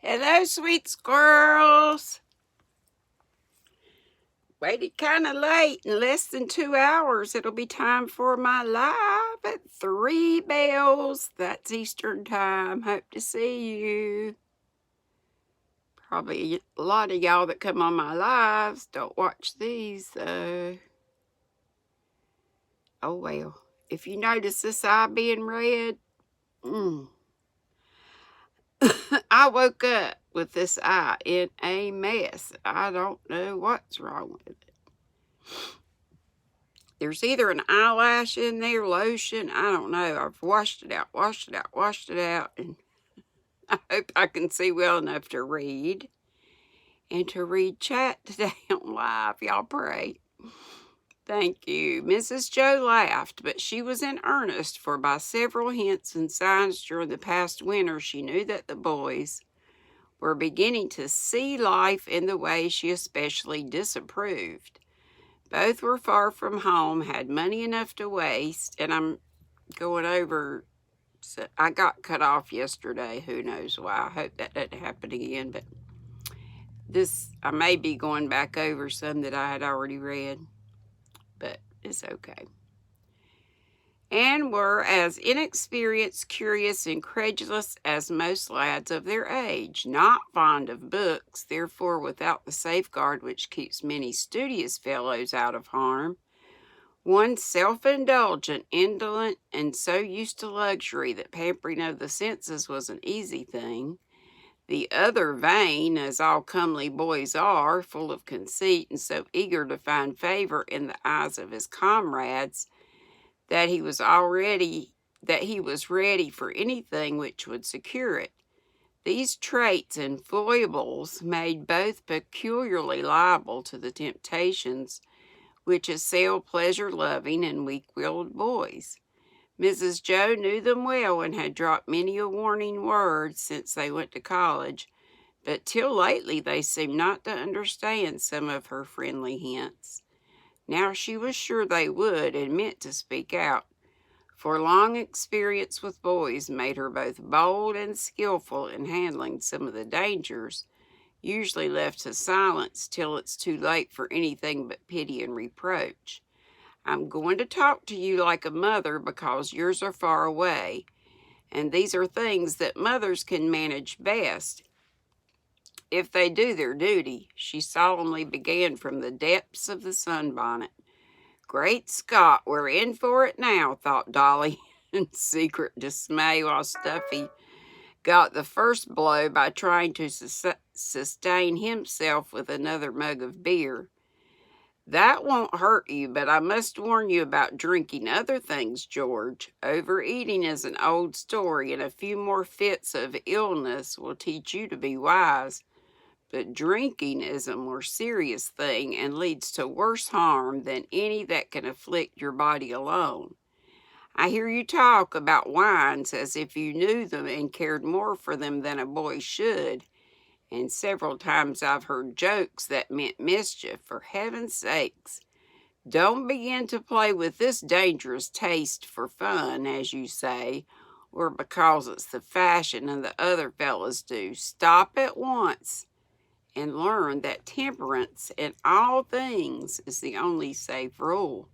Hello, sweet squirrels. Waited kind of late. In less than 2 hours, it'll be time for my live at 3 bells. That's Eastern time. Hope to see you. Probably a lot of y'all that come on my lives don't watch these, though. Oh, well. If you notice this eye being red, I woke up with this eye in a mess. I don't know what's wrong with it. There's either an eyelash in there, lotion, I don't know. I've washed it out, and I hope I can see well enough to read. And to read chat today on live. Y'all pray. Thank you. Mrs. Joe laughed, but she was in earnest, for by several hints and signs during the past winter, she knew that the boys were beginning to see life in the way she especially disapproved. Both were far from home, had money enough to waste, and I'm going over, so I got cut off yesterday. Who knows why? I hope that doesn't happen again, but I may be going back over some that I had already read, but it's okay. And were as inexperienced, curious, and credulous as most lads of their age, not fond of books, therefore without the safeguard which keeps many studious fellows out of harm. One self-indulgent, indolent, and so used to luxury that pampering of the senses was an easy thing. The other vain, as all comely boys are, full of conceit, and so eager to find favor in the eyes of his comrades, that he was ready for anything which would secure it. These traits and foibles made both peculiarly liable to the temptations which assail pleasure-loving and weak-willed boys. Mrs. Joe knew them well and had dropped many a warning word since they went to college, but till lately they seemed not to understand some of her friendly hints. Now she was sure they would, and meant to speak out, for long experience with boys made her both bold and skillful in handling some of the dangers usually left to silence till it's too late for anything but pity and reproach. I'm going to talk to you like a mother because yours are far away, and these are things that mothers can manage best if they do their duty, she solemnly began from the depths of the sunbonnet. Great Scott, we're in for it now, thought Dolly in secret dismay, while Stuffy got the first blow by trying to sustain himself with another mug of beer. That won't hurt you, but I must warn you about drinking other things, George. Overeating is an old story, and a few more fits of illness will teach you to be wise. But drinking is a more serious thing and leads to worse harm than any that can afflict your body alone. I hear you talk about wines as if you knew them and cared more for them than a boy should, and several times I've heard jokes that meant mischief. For heaven's sakes, don't begin to play with this dangerous taste for fun, as you say, or because it's the fashion and the other fellows do. Stop at once and learn that temperance in all things is the only safe rule.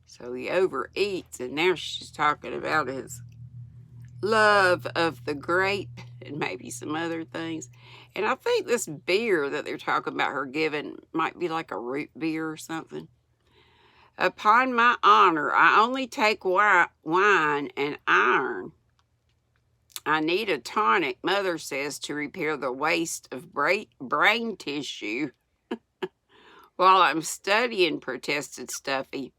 So he overeats, and now she's talking about his love of the grape and maybe some other things. And I think this beer that they're talking about her giving might be like a root beer or something. Upon my honor, I only take wine and iron. I need a tonic, Mother says, to repair the waste of brain tissue. While I'm studying, protested Stuffy,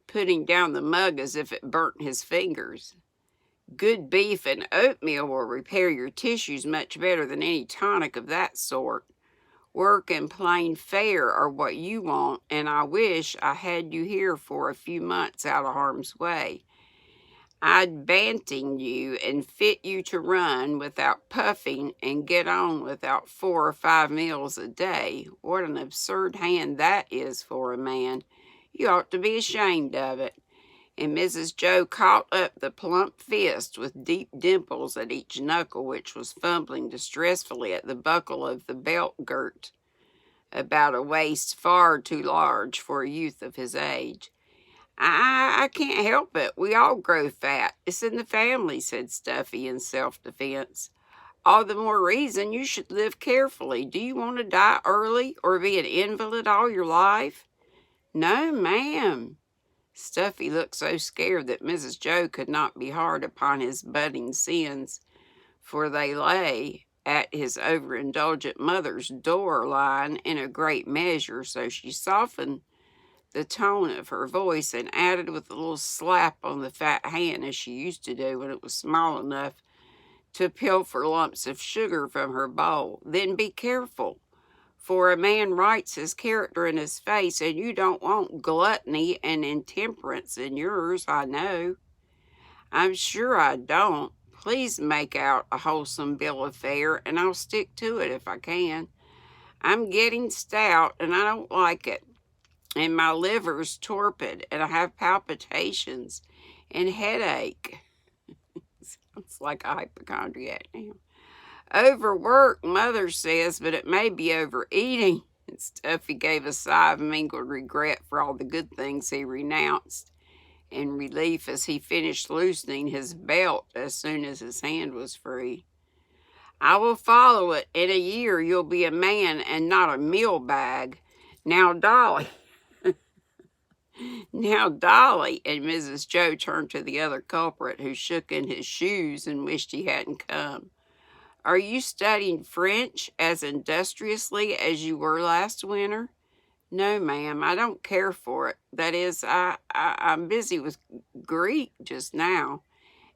putting down the mug as if it burnt his fingers. Good beef and oatmeal will repair your tissues much better than any tonic of that sort. Work and plain fare are what you want, and I wish I had you here for a few months out of harm's way. I'd banting you and fit you to run without puffing and get on without 4 or 5 meals a day. What an absurd hand that is for a man. You ought to be ashamed of it. and Mrs. Joe caught up the plump fist with deep dimples at each knuckle, which was fumbling distressfully at the buckle of the belt girt about a waist far too large for a youth of his age. I can't help it. We all grow fat. It's in the family, said Stuffy in self-defense. All the more reason you should live carefully. Do you want to die early or be an invalid all your life? No, ma'am. Stuffy looked so scared that Mrs. Joe could not be hard upon his budding sins, for they lay at his overindulgent mother's door line in a great measure, so she softened the tone of her voice and added with a little slap on the fat hand, as she used to do when it was small enough to pilfer lumps of sugar from her bowl, "Then be careful, for a man writes his character in his face, and you don't want gluttony and intemperance in yours, I know." "I'm sure I don't. Please make out a wholesome bill of fare, and I'll stick to it if I can. I'm getting stout, and I don't like it, and my liver's torpid, and I have palpitations and headache." Sounds like a hypochondriac now. "Overwork, Mother says, but it may be overeating." And Stuffy gave a sigh of mingled regret for all the good things he renounced, and relief as he finished loosening his belt as soon as his hand was free. "I will follow it. In a year you'll be a man and not a meal bag. Now, Dolly." "Now, Dolly," and Mrs. Joe turned to the other culprit, who shook in his shoes and wished he hadn't come. "Are you studying French as industriously as you were last winter?" "No, ma'am, I don't care for it. That is, I'm busy with Greek just now,"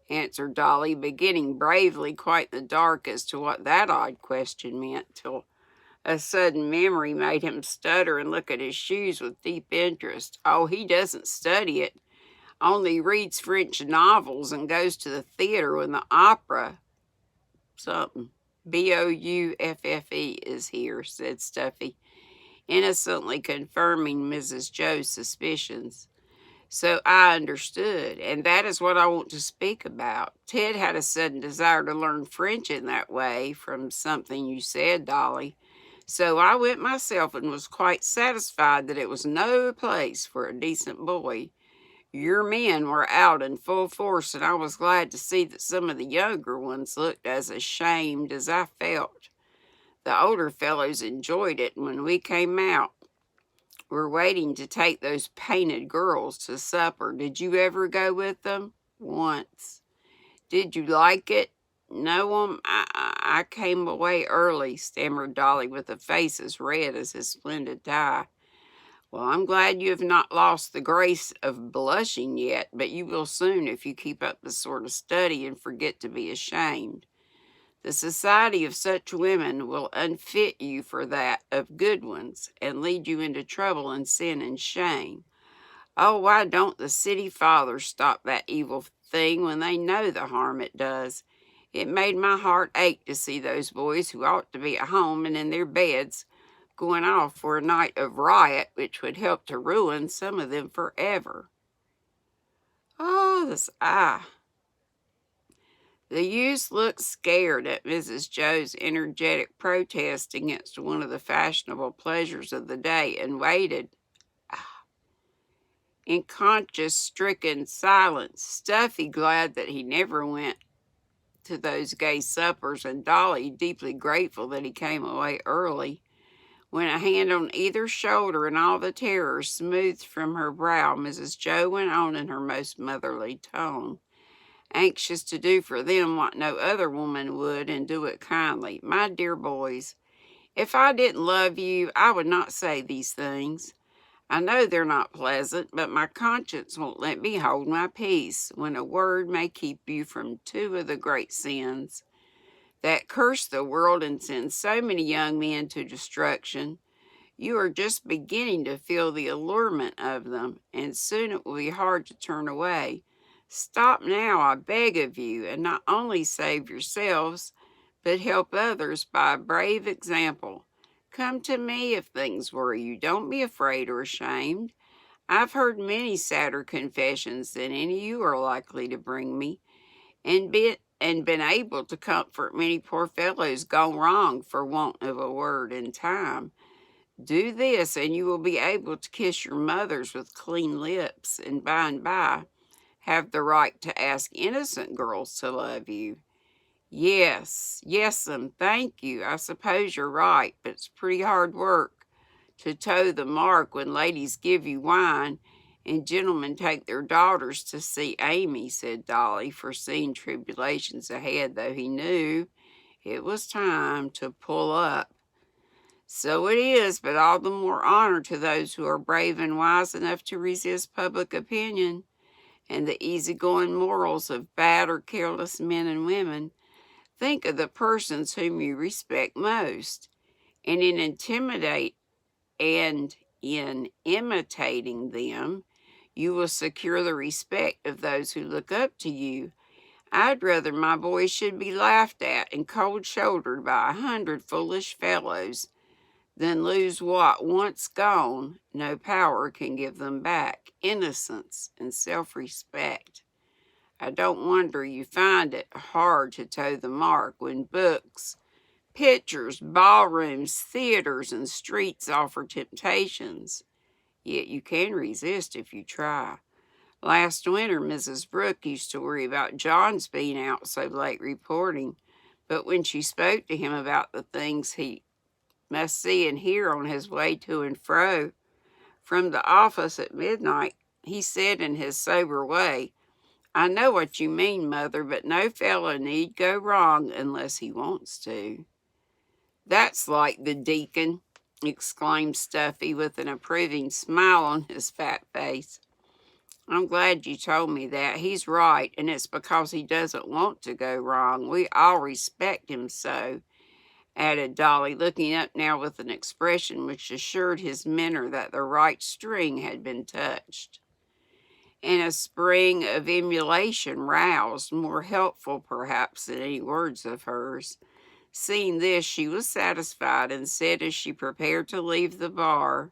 answered Dolly, beginning bravely quite in the dark as to what that odd question meant, till a sudden memory made him stutter and look at his shoes with deep interest. "Oh, he doesn't study it, only reads French novels and goes to the theater when the opera something Bouffe is here," said Stuffy, innocently confirming Mrs. Joe's suspicions. "So I understood, and that is what I want to speak about. Ted had a sudden desire to learn French in that way from something you said, Dolly. So I went myself and was quite satisfied that it was no place for a decent boy. Your men were out in full force, and I was glad to see that some of the younger ones looked as ashamed as I felt. The older fellows enjoyed it, and when we came out, we're waiting to take those painted girls to supper. Did you ever go with them?" "Once." "Did you like it?" "No, I came away early," stammered Dolly with a face as red as his splendid tie. "Well, I'm glad you have not lost the grace of blushing yet, but you will soon if you keep up this sort of study and forget to be ashamed. The society of such women will unfit you for that of good ones, and lead you into trouble and sin and shame. Oh, why don't the city fathers stop that evil thing when they know the harm it does? It made my heart ache to see those boys who ought to be at home and in their beds going off for a night of riot, which would help to ruin some of them forever." "Oh, this The youth looked scared at Mrs. Joe's energetic protest against one of the fashionable pleasures of the day, and waited in conscience-stricken silence, Stuffy glad that he never went to those gay suppers, and Dolly deeply grateful that he came away early. When a hand on either shoulder and all the terror smoothed from her brow, Mrs. Joe went on in her most motherly tone, anxious to do for them what no other woman would, and do it kindly. "My dear boys, if I didn't love you, I would not say these things. I know they're not pleasant, but my conscience won't let me hold my peace when a word may keep you from two of the great sins that curse the world and send so many young men to destruction. You are just beginning to feel the allurement of them, and soon it will be hard to turn away. Stop now, I beg of you, and not only save yourselves, but help others by a brave example. Come to me if things worry you. Don't be afraid or ashamed. I've heard many sadder confessions than any you are likely to bring me, and been able to comfort many poor fellows gone wrong for want of a word in time. Do this, and you will be able to kiss your mothers with clean lips, and by have the right to ask innocent girls to love you. Yes, yes'm, thank you. I suppose you're right, but it's pretty hard work to toe the mark when ladies give you wine and gentlemen take their daughters to see Amy, said Dolly, foreseeing tribulations ahead, though he knew it was time to pull up. So it is, but all the more honor to those who are brave and wise enough to resist public opinion and the easygoing morals of bad or careless men and women. Think of the persons whom you respect most, and in imitating them, you will secure the respect of those who look up to you. I'd rather my boys should be laughed at and cold-shouldered by 100 foolish fellows than lose what, once gone, no power can give them back, innocence and self-respect. I don't wonder you find it hard to toe the mark when books, pictures, ballrooms, theaters, and streets offer temptations. Yet you can resist if you try. Last winter, Mrs. Brooke used to worry about John's being out so late reporting, but when she spoke to him about the things he must see and hear on his way to and fro from the office at midnight, he said in his sober way, I know what you mean, Mother, but no fellow need go wrong unless he wants to. That's like the deacon, exclaimed Stuffy with an approving smile on his fat face. I'm glad you told me that. He's right, and it's because he doesn't want to go wrong. We all respect him so, added Dolly, looking up now with an expression which assured his mentor that the right string had been touched. And a spring of emulation roused, more helpful perhaps than any words of hers. Seeing this, she was satisfied and said as she prepared to leave the bar,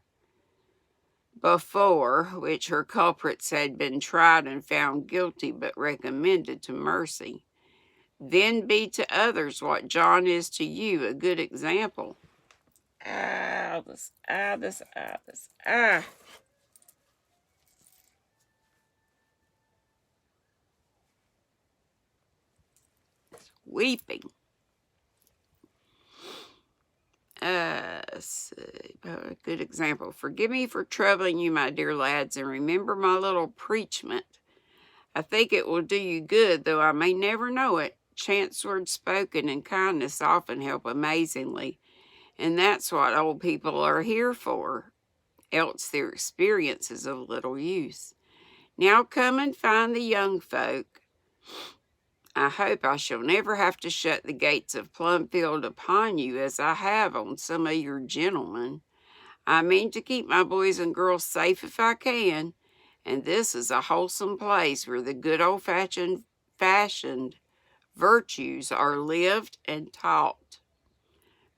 before which her culprits had been tried and found guilty but recommended to mercy, then be to others what John is to you, a good example. Weeping. A good example. Forgive me for troubling you, my dear lads, and remember my little preachment. I think it will do you good, though I may never know it. Chance words spoken and kindness often help amazingly, and that's what old people are here for, else their experience is of little use. Now come and find the young folk. I hope I shall never have to shut the gates of Plumfield upon you as I have on some of your gentlemen. I mean to keep my boys and girls safe if I can, and this is a wholesome place where the good old-fashioned virtues are lived and taught.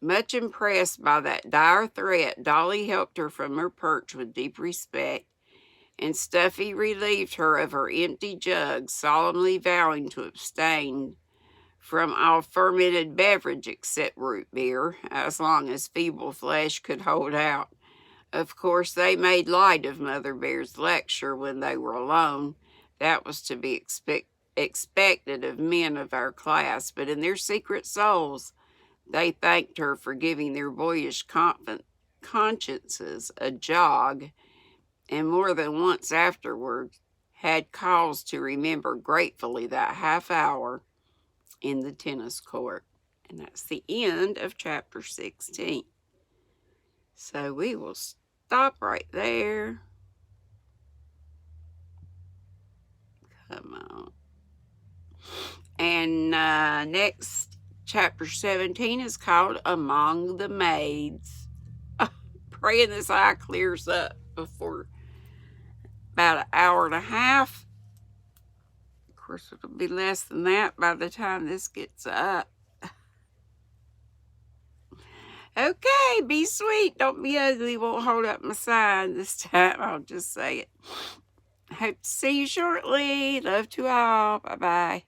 Much impressed by that dire threat, Dolly helped her from her perch with deep respect, and Stuffy relieved her of her empty jug, solemnly vowing to abstain from all fermented beverage except root beer, as long as feeble flesh could hold out. Of course, they made light of Mother Bear's lecture when they were alone. That was to be expected of men of our class, but in their secret souls, they thanked her for giving their boyish consciences a jog, and more than once afterward had cause to remember gratefully that half hour in the tennis court. And that's the end of chapter 16. So we will stop right there. Come on. And next, chapter 17 is called Among the Maids. Praying this eye clears up before about an hour and a half. Of course, it'll be less than that by the time this gets up. Okay, be sweet. Don't be ugly. Won't hold up my sign this time. I'll just say it. Hope to see you shortly. Love to all. Bye-bye.